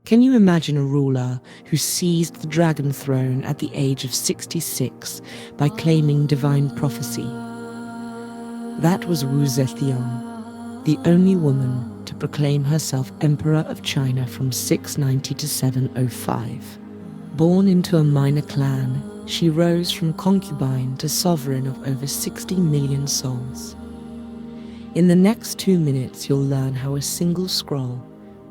Can you imagine a ruler who seized the dragon throne at the age of 66 by claiming divine prophecy? That was Wu Zetian, the only woman to proclaim herself Emperor of China from 690 to 705. Born into a minor clan, she rose from concubine to sovereign of over 60 million souls. In the next 2 minutes, you'll learn how a single scroll,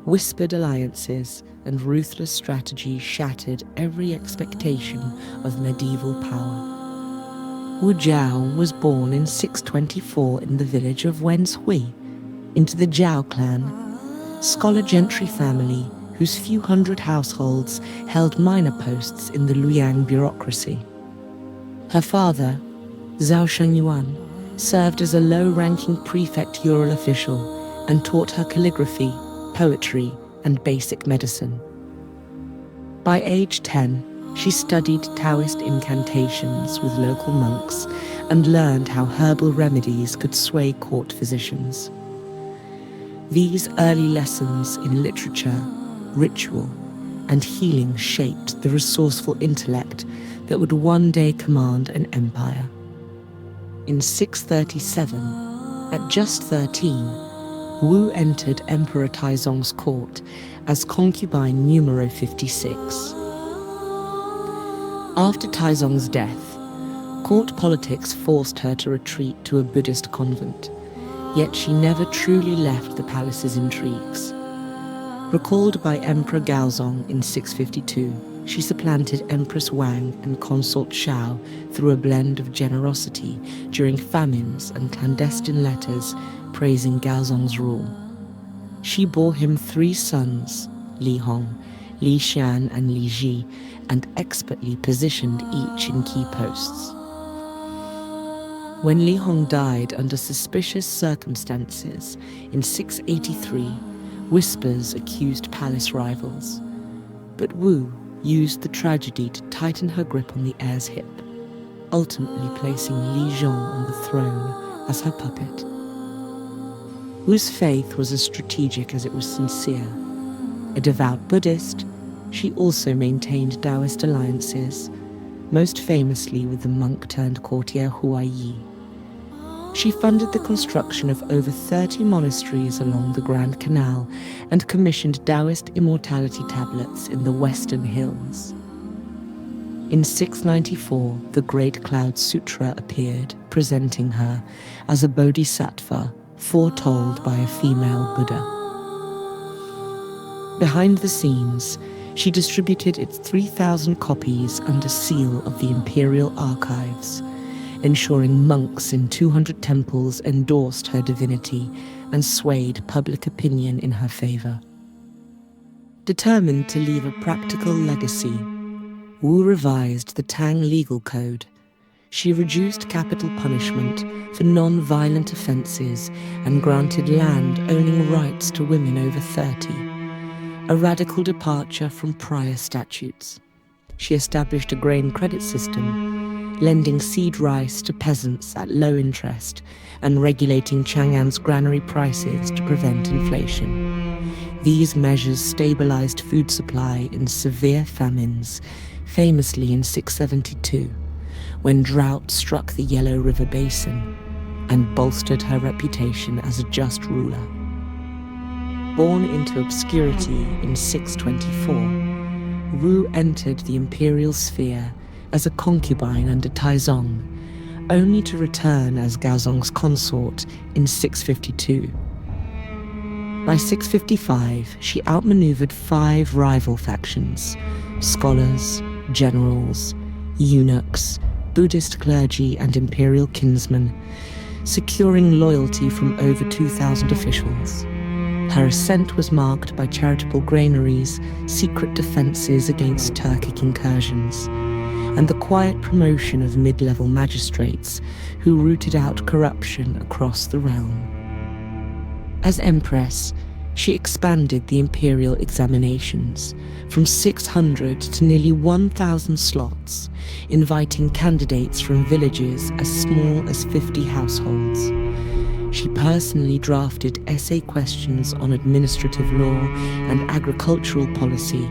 whispered alliances, and ruthless strategy shattered every expectation of medieval power. Wu Zhao was born in 624 in the village of Wenzhui, into the Zhao clan, scholar gentry family whose few hundred households held minor posts in the Luoyang bureaucracy. Her father, Zhao Shengyuan, served as a low-ranking prefectural official and taught her calligraphy, poetry, and basic medicine. By age 10, she studied Taoist incantations with local monks and learned how herbal remedies could sway court physicians. These early lessons in literature, ritual, and healing shaped the resourceful intellect that would one day command an empire. In 637, at just 13, Wu entered Emperor Taizong's court as concubine numero 56. After Taizong's death, court politics forced her to retreat to a Buddhist convent, yet she never truly left the palace's intrigues. Recalled by Emperor Gaozong in 652, she supplanted Empress Wang and Consort Shao through a blend of generosity during famines and clandestine letters praising Gaozong's rule. She bore him 3 sons, Li Hong, Li Xian, and Li Ji, and expertly positioned each in key posts. When Li Hong died under suspicious circumstances in 683, whispers accused palace rivals, but Wu used the tragedy to tighten her grip on the heir's hip, ultimately placing Li Zhong on the throne as her puppet. Wu's faith was as strategic as it was sincere. A devout Buddhist, she also maintained Taoist alliances, most famously with the monk-turned-courtier Huaiyi. She funded the construction of over 30 monasteries along the Grand Canal and commissioned Taoist immortality tablets in the Western Hills. In 694, the Great Cloud Sutra appeared, presenting her as a bodhisattva foretold by a female Buddha. Behind the scenes, she distributed its 3,000 copies under seal of the Imperial archives, ensuring monks in 200 temples endorsed her divinity and swayed public opinion in her favor. Determined to leave a practical legacy, Wu revised the Tang legal code. She reduced capital punishment for non-violent offenses and granted land owning rights to women over 30, a radical departure from prior statutes. She established a grain credit system, lending seed rice to peasants at low interest and regulating Chang'an's granary prices to prevent inflation. These measures stabilized food supply in severe famines, famously in 672, when drought struck the Yellow River Basin, and bolstered her reputation as a just ruler. Born into obscurity in 624, Wu entered the imperial sphere as a concubine under Taizong, only to return as Gaozong's consort in 652. By 655, she outmaneuvered 5 rival factions: scholars, generals, eunuchs, Buddhist clergy, and imperial kinsmen, securing loyalty from over 2,000 officials. Her ascent was marked by charitable granaries, secret defenses against Turkic incursions, and the quiet promotion of mid-level magistrates who rooted out corruption across the realm. As Empress, she expanded the imperial examinations from 600 to nearly 1,000 slots, inviting candidates from villages as small as 50 households. She personally drafted essay questions on administrative law and agricultural policy,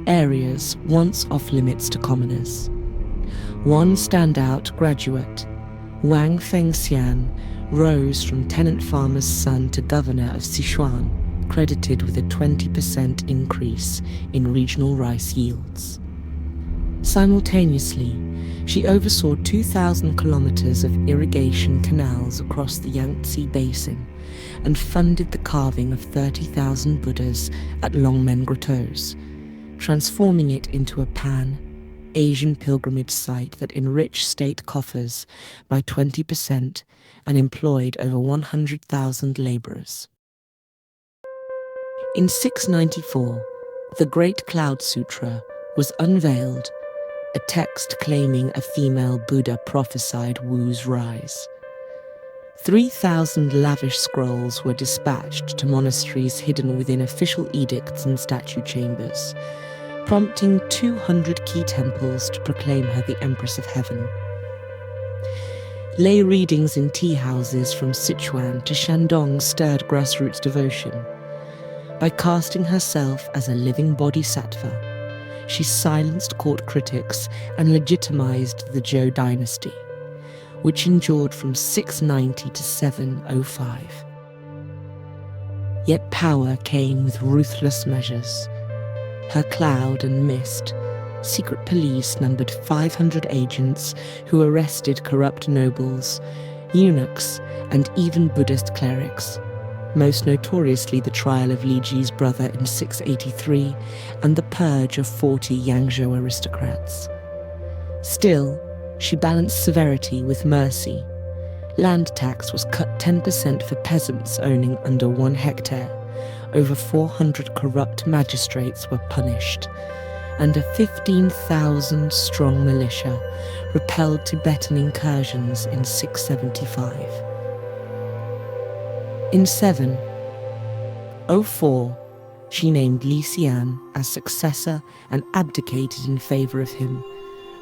areas once off-limits to commoners. One standout graduate, Wang Fengxian, rose from tenant farmer's son to governor of Sichuan, credited with a 20% increase in regional rice yields. Simultaneously, she oversaw 2,000 kilometers of irrigation canals across the Yangtze Basin and funded the carving of 30,000 Buddhas at Longmen Grottoes, transforming it into a pan-Asian pilgrimage site that enriched state coffers by 20% and employed over 100,000 laborers. In 694, the Great Cloud Sutra was unveiled, a text claiming a female Buddha prophesied Wu's rise. 3,000 lavish scrolls were dispatched to monasteries hidden within official edicts and statue chambers, prompting 200 key temples to proclaim her the Empress of Heaven. Lay readings in tea houses from Sichuan to Shandong stirred grassroots devotion. By casting herself as a living bodhisattva, she silenced court critics and legitimized the Zhou Dynasty, which endured from 690 to 705. Yet power came with ruthless measures. Her cloud and mist, secret police numbered 500 agents who arrested corrupt nobles, eunuchs, and even Buddhist clerics, most notoriously the trial of Li Ji's brother in 683 and the purge of 40 Yangzhou aristocrats. Still, she balanced severity with mercy. Land tax was cut 10% for peasants owning under 1 hectare. Over 400 corrupt magistrates were punished, and a 15,000-strong militia repelled Tibetan incursions in 675. In 704, she named Li Xian as successor and abdicated in favor of him,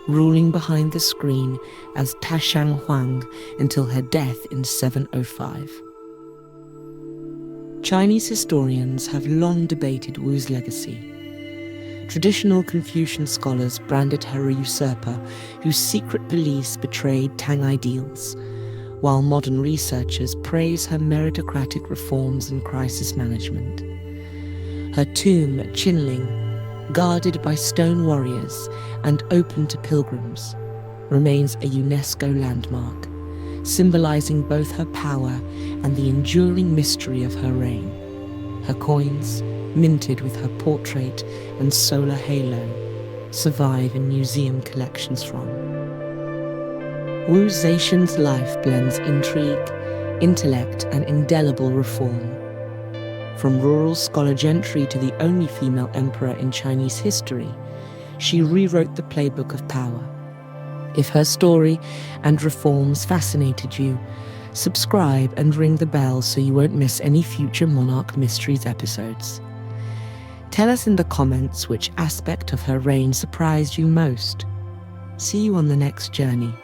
ruling behind the screen as Tashang Huang until her death in 705. Chinese historians have long debated Wu's legacy. Traditional Confucian scholars branded her a usurper whose secret police betrayed Tang ideals, while modern researchers praise her meritocratic reforms and crisis management. Her tomb at Qinling, guarded by stone warriors and open to pilgrims, remains a UNESCO landmark, symbolizing both her power and the enduring mystery of her reign. Her coins, minted with her portrait and solar halo, survive in museum collections from. Wu Zetian's life blends intrigue, intellect, and indelible reform. From rural scholar gentry to the only female emperor in Chinese history, she rewrote the playbook of power. If her story and reforms fascinated you, subscribe and ring the bell so you won't miss any future Monarch Mysteries episodes. Tell us in the comments which aspect of her reign surprised you most. See you on the next journey.